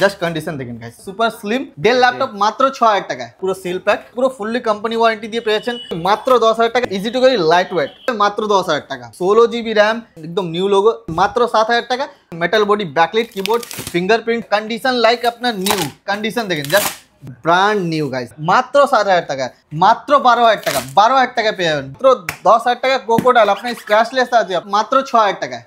Just condition দেখেন guys, super slim del laptop মাত্র 6000 টাকায়, পুরো সিল প্যাক, পুরো ফুললি কোম্পানি ওয়ারেন্টি দিয়ে পেয়েছেন মাত্র 10000 টাকা। Easy to carry, light weight, মাত্র 10000 টাকা। 16 GB র্যাম, একদম নিউ লোগো, মাত্র 7000 টাকা। Metal body, backlight keyboard, fingerprint, condition like আপনার নিউ কন্ডিশন দেখেন, জাস্ট ব্র্যান্ড নিউ গাইস, মাত্র 7000 টাকা, মাত্র 12000 টাকা, 12000 টাকা পেয়ে যাবেন। মাত্র 10000 টাকা ক্রোকোডাইল আপনার স্ক্র্যাচলেস আছে মাত্র 6000 টাকায়,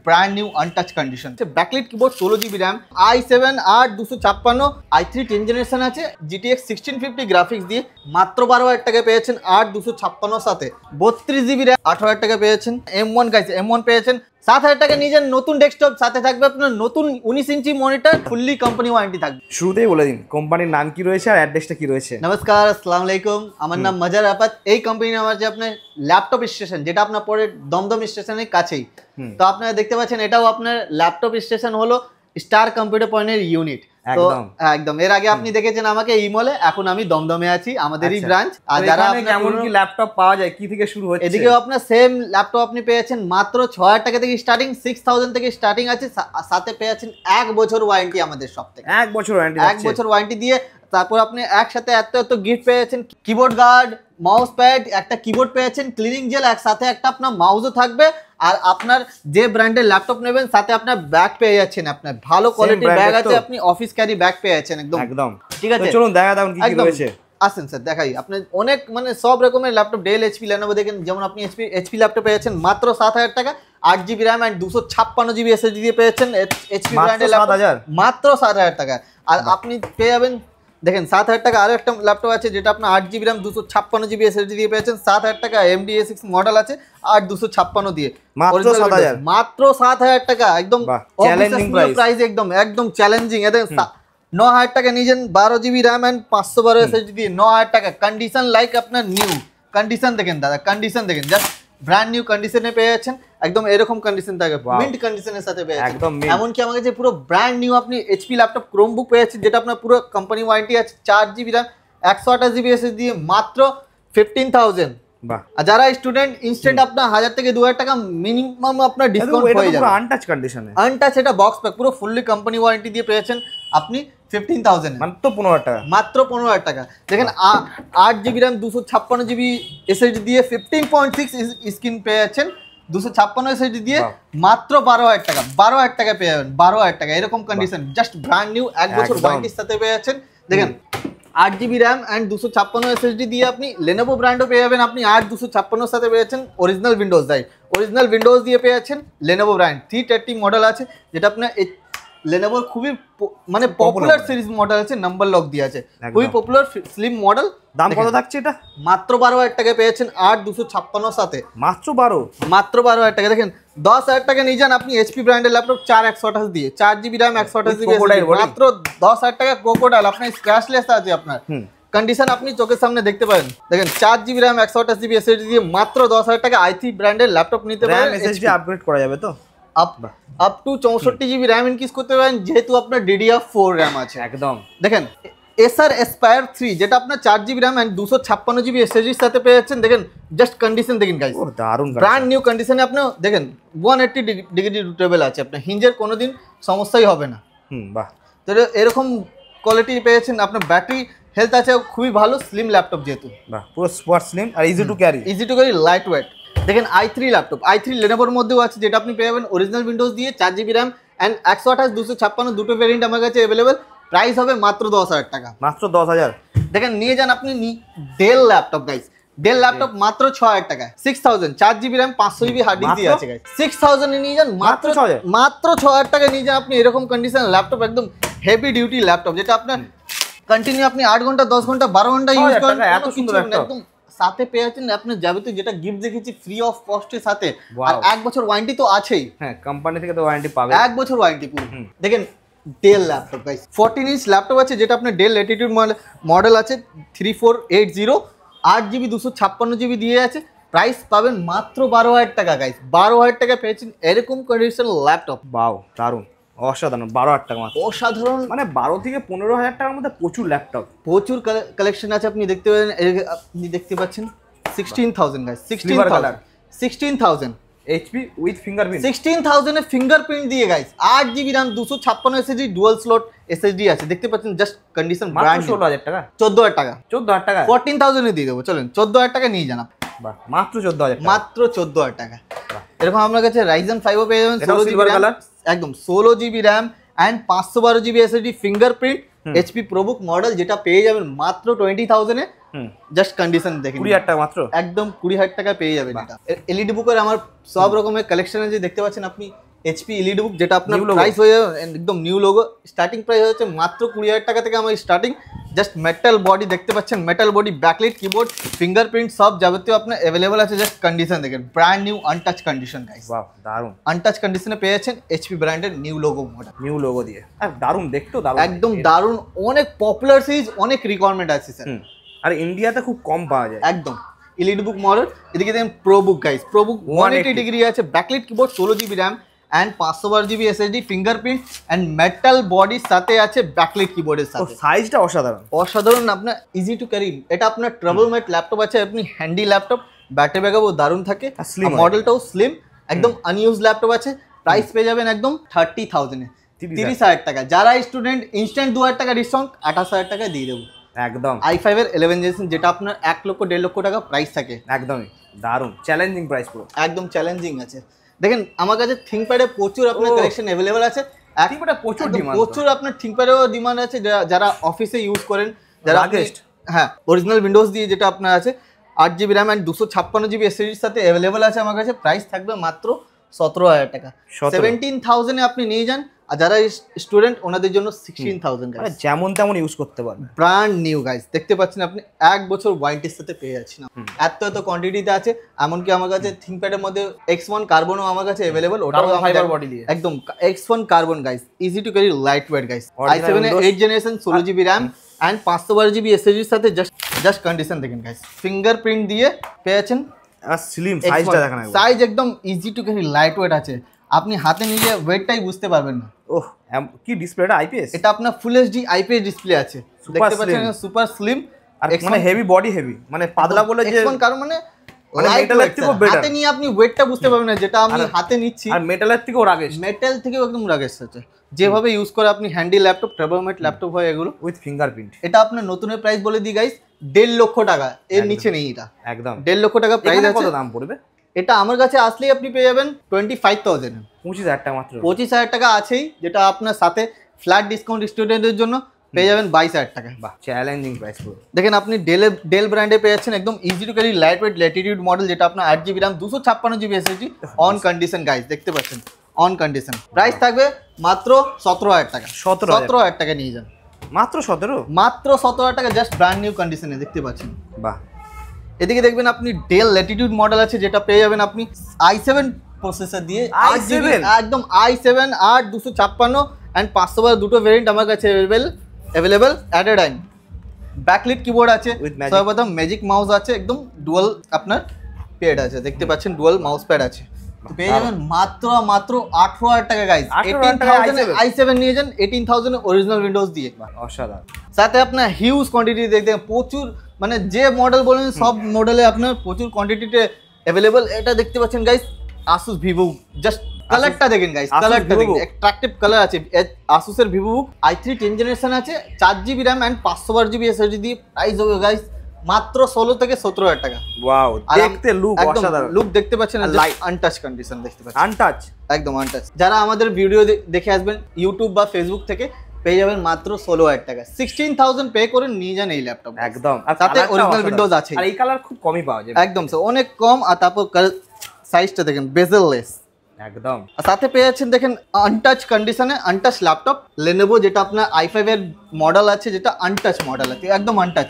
brand new untouch condition. Backlight keyboard, 16 GB RAM, i7 8256, i3 10 generation আছে, GTX 1650 গ্রাফিক্স দিয়ে মাত্র 12000 টাকা পেয়েছেন 8256 সাথে। 32 GB র্যাম 8000 টাকা পেয়েছেন। M1 গাইস, M1 পেয়েছেন 7000 টাকা নিজের নতুন ডেস্কটপ, সাথে থাকবে আপনার নতুন 19 inch monitor, fully company warranty থাকবে। শুরুতেই বলে দিন কোম্পানির নাম কি রয়েছে আর অ্যাড্রেসটা কি রয়েছে। নমস্কার, আসসালামু আলাইকুম, আমার নাম মাজার আরাফাত। এই কোম্পানি নাম আছে আপনার ল্যাপটপ স্টেশন, যেটা আপনার পরে দমদম স্টেশনের কাছেই। তো আপনারা দেখতে পাচ্ছেন এটাও আপনার ল্যাপটপ স্টেশন হলো স্টার কম্পিউটার পয়েন্টের ইউনিট। তো একদম এর আগে আপনি দেখেছেন আমাকে ইমলে, এখন আমি দমদমে আছি, আমাদেরই ব্রাঞ্চ। আর যারা কেমন কি ল্যাপটপ পাওয়া যায়, কি থেকে শুরু হচ্ছে? এদিকেও আপনার সেম ল্যাপটপ আপনি পেয়েছেন মাত্র 6000 টাকা থেকে স্টার্টিং, 6000 থেকে স্টার্টিং আছে, সাথে পেয়েছেন 1 বছর ওয়ারেন্টি আমাদের সব থেকে। 1 বছর ওয়ারেন্টি, 1 বছর ওয়ারেন্টি দিয়ে তারপর আপনি একসাথে এত গিফট পেয়েছেন, কিবোর্ড গার্ড, মাউস প্যাড, একটা কিবোর্ড পেয়েছেন, ক্লিনিং জেল, একসাথে একটা আপনার মাউসও থাকবে। আর আপনার যে ব্র্যান্ডের ল্যাপটপ নেবেন সাথে আপনার ব্যাগ পেয়ে যাচ্ছেন, আপনার ভালো কোয়ালিটির ব্যাগ আছে, আপনি অফিস ক্যারি ব্যাগ পেয়ে যাচ্ছেন একদম। ঠিক আছে, চলুন দেখা দাও কি কি রয়েছে। আসেন স্যার দেখাই, আপনি অনেক মানে সব রকমের ল্যাপটপ, ডেল, এইচপি, লেনোভো দেখেন। যেমন আপনি এইচপি ল্যাপটপ পেয়েছেন মাত্র 7000 টাকা, 8 GB RAM and 256 GB SSD দিয়ে পেয়েছেন এইচপি ব্র্যান্ডের ল্যাপটপ মাত্র 7000 টাকা। আর আপনি পেয়ে যাবেন দেখেন 7000 টাকা আরো একটা ল্যাপটপ আছে, যেটা আপনার 8 GB র্যাম 256 GB SSD দিয়ে পেয়েছেন 7000 টাকা। AMD A6 মডেল আছে 8256 দিয়ে, মাত্র 7000 টাকা, একদম চ্যালেঞ্জিং প্রাইস, একদম চ্যালেঞ্জিং। এদের 9000 টাকা নিয়েছেন 12 GB র্যাম এন্ড 512 SSD দিয়ে, 9000 টাকা। কন্ডিশন লাইক আপনার নিউ কন্ডিশন দেখেন দাদা, কন্ডিশন দেখেন, জাস্ট ব্র্যান্ড নিউ কন্ডিশনে পেয়ে যাচ্ছেন, একদম এরকম কন্ডিশন থাকে, মিন্ট কন্ডিশনের সাথে পেয়ে যাচ্ছেন। এমনকি আমার কাছে পুরো ব্র্যান্ড নিউ আপনি এইচপি ল্যাপটপ ক্রোমবুক পেয়ে যাচ্ছেন, যেটা আপনার পুরো কোম্পানি ওয়ারেন্টি আছে, 4 GB র্যাম 128 GB SSD দিয়ে মাত্র 15000। আর যারা স্টুডেন্ট, ইনস্ট্যান্ট আপনার 1000 থেকে 2000 টাকা মিনিমাম আপনার ডিসকাউন্ট হয়ে যাবে। আনটাচ কন্ডিশনে, আনটাচ, এটা বক্স প্যাক, পুরো ফুললি কোম্পানি ওয়ারেন্টি দিয়ে পেয়েছেন আপনি 15000, মাত্র 15000 টাকা, মাত্র 15000 টাকা। দেখেন 8 GB র্যাম 256 GB SSD দিয়ে 15.6 স্ক্রিন পেয়ে যাচ্ছেন, 256 SSD দিয়ে মাত্র 12000 টাকা, 12000 টাকা পেয়ে যাবেন, 12000 টাকা এরকম কন্ডিশন, জাস্ট ব্র্যান্ড নিউ 1 বছর ওয়ারেন্টির সাথে পেয়ে যাচ্ছেন। দেখেন 8 GB র্যাম এন্ড 256 SSD দিয়ে আপনি লেনোভো ব্র্যান্ডও পেয়ে যাবেন, আপনি 8256 সাথে পেয়ে যাচ্ছেন অরিজিনাল উইন্ডোজ অরিজিনাল উইন্ডোজ দিয়ে পেয়ে যাচ্ছেন লেনোভো ব্র্যান্ড 330 মডেল আছে, যেটা আপনার লেনোভোর খুবই মানে পপুলার সিরিজ মডেল আছে, নাম্বার লক দিয়ে আছে, খুবই পপুলার স্লিম মডেল। দাম কত থাকছে এটা? মাত্র 12000 টাকা পেয়েছেন 8256 সাথে, মাত্র 12000 টাকা। দেখেন 10000 টাকা নিয়ে যান আপনি এইচপি ব্র্যান্ডের ল্যাপটপ 4128 দিয়ে, 4 GB র্যাম 128 GB, মাত্র 10000 টাকা ক্রোকোডাইল, আপনার স্ক্র্যাচলেস আছে, আপনার কন্ডিশন আপনি চোখের সামনে দেখতে পারেন। দেখেন 4 GB র্যাম 128 GB SSD দিয়ে মাত্র 10000 টাকা i3 ব্র্যান্ডের ল্যাপটপ নিতে পারেন। SSD আপগ্রেড করা যাবে তো up to 64 GB RAM increase করতে পারেন, যেহেতু আপনার DDR4 র্যাম আছে। একদম দেখেন Acer Aspire 3, যেটা আপনার 4 GB RAM and 256 GB SSD এর সাথে পেয়ে যাচ্ছেন। দেখেন জাস্ট কন্ডিশন দেখেন গাইস, দারুণ ব্র্যান্ড নিউ কন্ডিশনে। আপনি দেখেন 180 ডিগ্রি রোটেবল আছে, আপনার হিঞ্জের কোনোদিন সমস্যাই হবে না। বাহ, তো এরকম কোয়ালিটি পেয়েছেন, আপনার ব্যাটারি হেলথ আছে খুবই ভালো, স্লিম ল্যাপটপ যেহেতু, বাহ পুরো স্পট স্লিম আর easy to carry, light weight. দেখেন i3 ল্যাপটপ, i3 লেনোভোর মধ্যেও আছে, যেটা আপনি পেয়ে যাবেন অরিজিনাল উইন্ডোজ দিয়ে 4 GB র্যাম এন্ড 128 256 দুটো ভেরিয়েন্ট আমার কাছে अवेलेबल। প্রাইস হবে মাত্র 10000 টাকা, মাত্র 10000। দেখেন নিয়ে যান আপনি Dell laptop guys, Dell laptop মাত্র 6000 টাকায়, 6000, 4 GB র্যাম 500 GB হার্ড ডিস্ক দিয়ে আছে গাইস, 6000 এ নিয়ে যান, মাত্র 6000 টাকা নিয়ে যান আপনি এরকম কন্ডিশন ল্যাপটপ, একদম হেভি ডিউটি ল্যাপটপ, যেটা আপনার কন্টিনিউ আপনি 8 ঘন্টা 10 ঘন্টা 12 ঘন্টা ইউজ করেন, এত সুন্দর একদম। সাথে পেয়ে যাচ্ছেন আপনি যাবতীয় যেটা গিফট দেখেছি ফ্রি অফ কস্টের সাথে, আর 1 বছর ওয়ারেন্টি তো আছেই। হ্যাঁ, কোম্পানি থেকে তো ওয়ারেন্টি পাবে, 1 বছর ওয়ারেন্টি পুরো। দেখেন del laptop guys, 14 inch laptop আছে, যেটা আপনার ডেল ল্যাটিটিউড মডেল আছে 3480, 8 GB 256 GB দিয়ে আছে। প্রাইস পাবেন মাত্র 12000 টাকা গাইস, 12000 টাকা পেয়েছেন এরকম কন্ডিশন ল্যাপটপ। বাও, দারুণ, অসাধারণ। 12000 টাকা মাত্র, অসাধারণ, মানে 12 থেকে 15000 টাকার মধ্যে প্রচুর ল্যাপটপ, প্রচুর কালেকশন আছে। আপনি দেখতে পাচ্ছেন 16000 গাইস, 16000 এইচপি উইথ ফিঙ্গারপ্রিন্ট 16000 এ ফিঙ্গারপ্রিন্ট দিয়ে guys 8GB RAM 256 SSD dual slot SSD আছে দেখতে পাচ্ছেন জাস্ট কন্ডিশন ব্র্যান্ড 16000 টাকা 14000 টাকা 14000 টাকা 14000 এ দিয়ে দেবো চলেন 14000 টাকা নিয়ে যান বাহ মাত্র 14000 টাকা মাত্র 14000 টাকা এরকম আপনার কাছে Ryzen 5 ও পেয়ে যাবেন 16GB RAM একদম 16GB RAM and 512GB SSD fingerprint HP ProBook মডেল যেটা পেয়ে যাবেন মাত্র 20000 এ জাস্ট কন্ডিশন দেখেন 20000 টাকা মাত্র একদম 20000 টাকা পেয়ে যাবেন এটা এলইডি বুকের আমার সব রকমের কালেকশন আছে দেখতে পাচ্ছেন আপনি HP এলইডি বুক যেটা আপনার প্রাইস হয়ে যাবে একদম নিউ লোগো স্টার্টিং প্রাইস হচ্ছে মাত্র 20000 টাকা থেকে আমার স্টার্টিং জাস্ট মেটাল বডি দেখতে পাচ্ছেন metal body backlight keyboard fingerprint সব যাবতীয় আপনার अवेलेबल আছে জাস্ট কন্ডিশন দেখেন brand new untouch condition guys wow দারুন আনটাচ কন্ডিশনে পেয়েছেন HP ব্র্যান্ডের new logo model new logo দিয়ে আর দারুন দেখতেও দারুন একদম দারুন অনেক পপুলার সিরিজ অনেক রিকোয়ারমেন্ট আছে স্যার আর ইন্ডিয়াতে খুব কম পাওয়া যায় একদম এলইডি বুক মডেল এদিকে দেখেন প্রোবুক গাইস প্রোবুক 180 ডিগ্রি আছে backlight keyboard 16GB RAM and 512GB SSD fingerprint and metal বডির সাথে আছে ব্যাকলাইট কিবোর্ডের সাথে সাইজটা অসাধারণ আপনার ইজি টু ক্যারি এটা আপনার ট্রাভেল মেট ল্যাপটপ আছে আপনি হ্যান্ডি ল্যাপটপ ব্যাটারি ব্যাকআপও দারুণ থাকে মডেলটাও স্লিম একদম আনইউজ ল্যাপটপ আছে প্রাইস পেয়ে যাবেন একদম 30000 এ 30000 টাকা যারা স্টুডেন্ট ইনস্ট্যান্ট 2000 টাকা ডিসকাউন্ট 28000 টাকা দিয়ে দেবো একদম i5 এর 11 জেনারেশন যেটা আপনার 1 লক্ষ 1.5 লক্ষ টাকা প্রাইস থাকে একদমই দারুণ চ্যালেঞ্জিং প্রাইস পুরো একদম চ্যালেঞ্জিং আছে দেখেন আমার কাছে থিংকপ্যাডে প্রচুর আপনার কালেকশন अवेलेबल আছে থিংকপ্যাডে প্রচুর ডিমান্ড প্রচুর আপনার থিংকপ্যাডেও ডিমান্ড আছে যারা অফিসে ইউজ করেন যারা হ্যাঁ অরিজিনাল উইন্ডোজ দিয়ে যেটা আপনার আছে 8GB RAM and 256GB SSD এর সাথে अवेलेबल আছে আমার কাছে প্রাইস থাকবে মাত্র 17000 টাকা 17000 এ আপনি নিয়ে যান আর যারা স্টুডেন্ট ওনাদের জন্য 16000 গাইস যেমন তেমন ইউজ করতে পারেন ব্র্যান্ড নিউ গাইস দেখতে পাচ্ছেন আপনি 1 বছর ওয়ারেন্টির সাথে পেয়ে যাচ্ছেন এত কোয়ান্টিটিতে আছে এমনকি আমার কাছে থিংকপ্যাডের মধ্যে X1 কার্বনও আমার কাছে अवेलेबल ওটাও ফাইবার বডি দিয়ে একদম X1 carbon guys easy to carry light weight guys i7 এর 8 generation 16GB RAM and 512GB SSD এর সাথে জাস্ট কন্ডিশন দেখেন গাইস ফিঙ্গারপ্রিন্ট দিয়ে পেয়েছেন আর স্লিম সাইজটা দেখেন সাইজ একদম easy to carry light weight আছে আপনি হাতে নিলে ওয়েটটাই বুঝতে পারবেন না ওহ কি ডিসপ্লেটা আইপিএস এটা আপনার ফুল এইচডি আইপিএস ডিসপ্লে আছে দেখতে পাচ্ছেন সুপার স্লিম আর মানে হেভি বডি হেভি মানে পাতলা বলে যে X1 কারণ মানে মেটালের থেকেও বেটার হাতে নিয়ে আপনি ওয়েটটা বুঝতে পারবেন না যেটা আমি হাতে নিচ্ছি আর মেটালের থেকেও রাগেস্ট মেটাল থেকেও একদম রাগেস্ট আছে যেভাবে ইউজ করে আপনি handy laptop travel mate laptop হয় এগুলো উইথ ফিঙ্গারপ্রিন্ট এটা আপনার নতুনের প্রাইস বলে দিই গাইস 1.5 লক্ষ টাকা এর নিচে নেই এটা একদম 1.5 লক্ষ টাকা প্রাইস আছে কত দাম পড়বে এটা আমার কাছে আসলেই আপনি পেয়ে যাবেন 25000 25000 টাকা মাত্র 25000 টাকা আছেই যেটা আপনার সাথে ফ্ল্যাট ডিসকাউন্ট স্টুডেন্টদের জন্য পেয়ে যাবেন 22000 টাকা বাহ চ্যালেঞ্জিং প্রাইস পুরো দেখেন আপনি ডেল ব্র্যান্ডে পেয়ে যাচ্ছেন একদম easy to carry light weight Latitude model যেটা আপনার 8GB RAM 256GB SSD on condition guys দেখতে পাচ্ছেন অন কন্ডিশন প্রাইস থাকবে মাত্র 17000 টাকা 17000 টাকা নিয়ে যান মাত্র 17000 টাকা জাস্ট ব্র্যান্ড নিউ কন্ডিশনে দেখতে পাচ্ছেন বাহ এদিকে দেখবেন আপনি ডেল ল্যাটিটিউড মডেল আছে যেটা পেয়ে যাবেন আপনি i7 প্রসেসর দিয়ে i7 একদম i7 8 256 এন্ড 512 দুটো ভেরিয়েন্ট আমার কাছে अवेलेबल এট এ টাইম ব্যাকলিট কিবোর্ড আছে সর্বপ্রথম ম্যাজিক মাউস আছে একদম ডুয়াল আপনার প্যাড আছে দেখতে পাচ্ছেন ডুয়াল মাউস প্যাড আছে তো পেয়ে যাবেন মাত্র 18000 টাকা গাইস 18000 i7 নিয়ে যান 18000 অরিজিনাল উইন্ডোজ দিয়ে অসাধারণ সাথে আপনার হিউজ কোয়ান্টিটি দেখতে প্রচুর মানে যে মডেল বলেন সব মডেলে আপনার প্রচুর কোয়ান্টিটিতে अवेलेबल এটা দেখতে পাচ্ছেন গাইস Asus Vivo জাস্ট কালারটা দেখেন গাইস কালারটা দেখেন অ্যাট্রাকটিভ কালার আছে Asus এর Vivo i3 10 জেনারেশন আছে 4GB RAM and 512GB SSD দিয়ে প্রাইস হবে গাইস মাত্র 16 থেকে 17000 টাকা ওয়াও দেখতে লুক অসাধারণ লুক দেখতে পাচ্ছেন আনটাচ কন্ডিশন দেখতে পাচ্ছেন আনটাচ একদম আনটাচ যারা আমাদের ভিডিও দেখে আসবেন ইউটিউব বা ফেসবুক থেকে পেয়ে যাবেন মাত্র 16000 টাকা 16000 পে করে নিয়ে যান এই ল্যাপটপ একদম আর সাথে অরিজিনাল উইন্ডোজ আছে আর এই কালার খুব কমই পাওয়া যায় একদম স্যার অনেক কম আর তারপর সাইজটা দেখেন বেজেললেস একদম আর সাথে পেয়ে যাচ্ছেন দেখেন আনটাচ কন্ডিশনে আনটাচ ল্যাপটপ Lenovo যেটা আপনার i5 এর মডেল আছে যেটা আনটাচ মডেল আছে একদম আনটাচ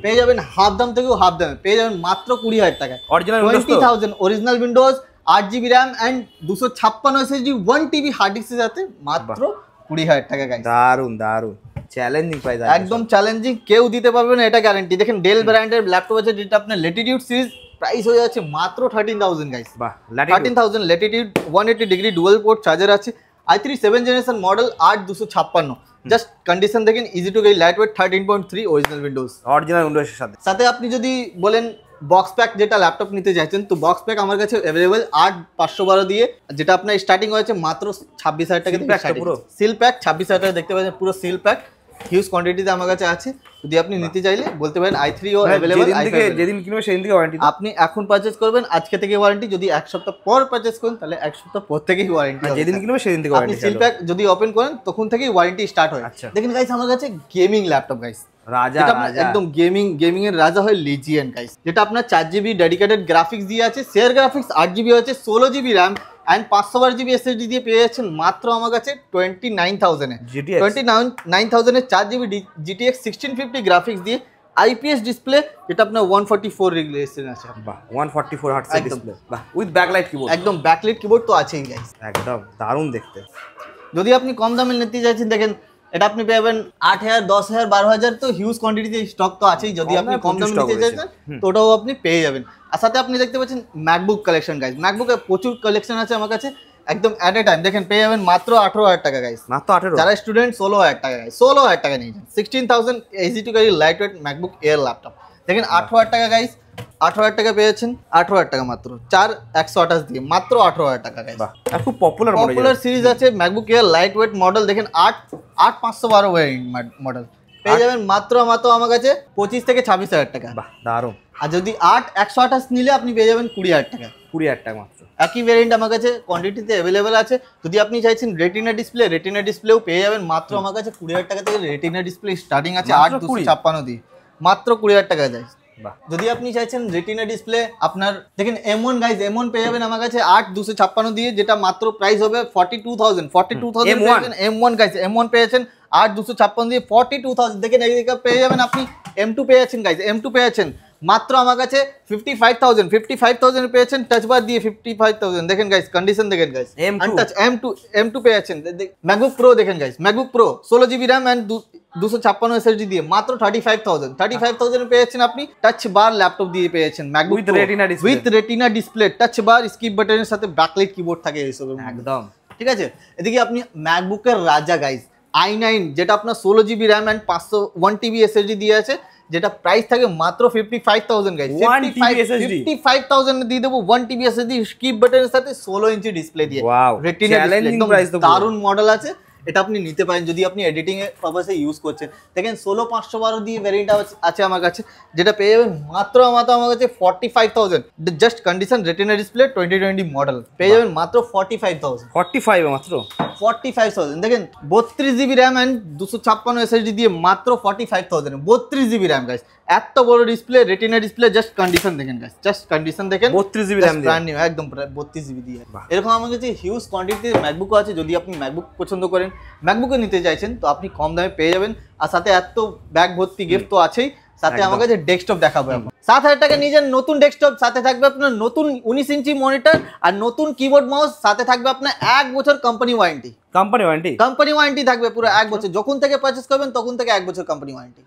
পেয়ে যাবেন হাফ দাম থেকেও হাফ দামে পেয়ে যাবেন মাত্র 20000 টাকা original 20000 original Windows 8GB RAM and 256 SSD 1TB hard ডিস্কের সাথে মাত্র 20000 টাকা গাইস দারুন দারুন চ্যালেঞ্জিং প্রাইস একদম চ্যালেঞ্জিং কেউ দিতে পারবে না এটা গ্যারান্টি দেখেন ডেল ব্র্যান্ডের ল্যাপটপ আছে যেটা আপনার ল্যাটিটিউড সিরিজ প্রাইস হয়ে যাচ্ছে মাত্র 13000 গাইস বাহ 13000 Latitude 180 degree dual port charger আছে i3 7 generation model 8256 just condition দেখেন easy to carry light weight 13.3 original windows original উইন্ডোজের সাথে সাথে আপনি যদি বলেন বক্স প্যাক যেটা ল্যাপটপ নিতে চাইছেন, তো বক্স প্যাক আমার কাছে অ্যাভেলেবল 8,512 দিয়ে, যেটা আপনার স্টার্টিং হয়েছে মাত্র 26,000 টাকা থেকে। পুরো সিল প্যাক 26,000 টাকা দেখতে পাচ্ছেন, পুরো সিল প্যাক হিউজ কোয়ান্টিটিতে আমার কাছে আছে। যদি আপনি নিতে চাইলে বলতে পারেন i3 ও अवेलेबल। যেদিন কিনবে সেদিন থেকে ওয়ারেন্টি। আপনি এখন পারচেজ করবেন আজকে থেকে ওয়ারেন্টি, যদি এক সপ্তাহ পর পারচেজ করেন তাহলে এক সপ্তাহ পর থেকেই ওয়ারেন্টি। যেদিন কিনবে সেদিন থেকে ওয়ারেন্টি। আপনি সিল প্যাক যদি ওপেন করেন তখন থেকেই ওয়ারেন্টি স্টার্ট হয়। দেখেন গাইস আমার কাছে গেমিং ল্যাপটপ গাইস, রাজা একদম গেমিং এর রাজা হয় লিজিয়ান গাইস, যেটা আপনার 4GB ডেডিকেটেড গ্রাফিক্স দিয়ে আছে, শেয়ার গ্রাফিক্স 8GB আছে, 16GB RAM and 512GB SSD দিয়ে পেয়ে যাচ্ছেন মাত্র আমার কাছে 29,000 এ। 29,000 এ 4GB GTX 1650 গ্রাফিক্স দিয়ে, IPS ডিসপ্লে, যেটা আপনার 144 রেজোলিউশন আছে। বাহ, 144 হার্টজ ডিসপ্লে, বাহ, উইথ ব্যাকলাইট কিবোর্ড। একদম ব্যাকলাইট কিবোর্ড তো আছেই গাইস, একদম দারুণ দেখতে। যদি আপনি কম দামে নিতে চাইছেন, দেখেন এটা আপনি পেয়ে 8,000, 10,000, 12,000 তো হিউজ কোয়ান্টিটিতে স্টক তো আছেই। যদি আপনি কম দামে নিতে চাইছেন তো ওটাও আপনি পেয়ে যাবেন। আর সাথে আপনি দেখতে পাচ্ছেন ম্যাকবুক কালেকশন গাইস, ম্যাকবুকে প্রচুর কালেকশন আছে আমার কাছে একদম এট এ টাইম। দেখেন পেয়ে যাবেন মাত্র 18,000 টাকা গাইস, মাত্র 18। যারা স্টুডেন্ট 16,000 টাকা গাইস, 16,000 টাকা নিয়ে যান। 16,000 easy to carry light weight MacBook air laptop. দেখেন 18,000 টাকা গাইস, 18,000 টাকা পেয়েছেন, 18,000 টাকা মাত্র 4,128 দিয়ে মাত্র 18,000 টাকা গাইস। খুব পপুলার সিরিজ আছে MacBook air light weight model. দেখেন 8,512 ভ্যারিয়েন্ট মডেল পেয়ে যাবেন মাত্র আমার কাছে 25 থেকে 26,000 টাকা। বাহ, দারুণ। আর যদি 8,128 নিলে আপনি পেয়ে যাবেন 20,000 টাকা। 20,000 টাকা মাত্র। একই ভ্যারিয়েন্ট আমার কাছে কোয়ান্টিটিতে অ্যাভেলেবেল আছে। যদি আপনি চাইছেন রেটিনা ডিসপ্লেও পেয়ে যাবেন মাত্র আমার কাছে 20,000 টাকা থেকে। রেটিনা ডিসপ্লে স্টার্টিং আছে 8,256 দিয়ে, মাত্র 20,000 টাকা যায়। যদি আপনি চাইছেন রেটিনা ডিসপ্লে আপনার, দেখেন M1 গাইস, M1 পেয়ে যাবেন আমার কাছে 8,256 দিয়ে, যেটা মাত্র প্রাইস হবে 42,000 M1 গাইস, M1 পেয়েছেন 8,256 দিয়ে 42,000। দেখেন এইদিকে পেয়ে যাবেন আপনি M2 পেয়েছেন গাইস, M2 পেয়েছেন মাত্র আমার কাছে 55,000 পেয়েছেন টাচ বার দিয়ে 55,000। দেখেন গাইস কন্ডিশন দেখেন গাইস, আনটাচ M2 পেয়েছেন। ম্যাকবুক প্রো দেখেন guys, MacBook Pro 16GB RAM and 256 SSD দিয়ে মাত্র 35,000 পেয়েছেন আপনি। টাচ বার ল্যাপটপ দিয়ে পেয়েছেন MacBook with retina display, touch bar, skip বাটনের সাথে ব্যাকলাইট কিবোর্ড থাকে এইসব একদম। ঠিক আছে। এদিকে আপনি ম্যাকবুকের রাজা গাইস i9, যেটা আপনার 16GB RAM and 501TB SSD দিয়ে আছে, যেটা প্রাইস থাকে মাত্র 55,000 গাইস। 55,000 দিয়ে দেবো 1TB SSD স্কিপ বাটনের সাথে 16 ইঞ্চি ডিসপ্লে দিয়ে। রেটিনা ডিসপ্লে দারুণ মডেল আছে, এটা আপনি নিতে পারেন যদি আপনি এডিটিং এর পারপাসে ইউজ করছেন। দেখেন 16,512 দিয়ে ভ্যারিয়েন্ট আছে আমার কাছে, যেটা পেয়ে যাবেন মাত্র আমার কাছে 45,000। Just condition retina display 2020 model পেয়ে যাবেন মাত্র 45,000। 45 মাত্র 45,000। দেখেন 32GB র্যাম এন্ড 256 SSD দিয়ে মাত্র 45,000। 32GB র্যাম গাইস, এত বড় display, retina display, just condition দেখেন গাইস, জাস্ট কন্ডিশন দেখেন। 32GB র্যাম ব্র্যান্ড নিউ একদম 32GB দিয়ে। এরকম আমার কাছে হিউজ কোয়ান্টিটিতে ম্যাকবুকও আছে। যদি আপনি ম্যাকবুক পছন্দ করেন, ম্যাকবুকও নিতে চাইছেন, তো আপনি কম দামে পেয়ে যাবেন। আর সাথে এত ব্যাগ ভর্তি গিফট তো আছেই, সাথে আমার কাছে ডেস্কটপ দেখাবো এখন। 7,000 টাকা নিজের নতুন ডেস্কটপ, সাথে থাকবে আপনার নতুন 19 ইঞ্চি মনিটর আর নতুন কিবোর্ড মাউস, সাথে থাকবে আপনার 1 বছর কোম্পানি ওয়ারেন্টি। কোম্পানি ওয়ারেন্টি থাকবে পুরো 1 বছর, যখন থেকে পারচেজ করবেন তখন থেকে 1 বছর কোম্পানি ওয়ারেন্টি।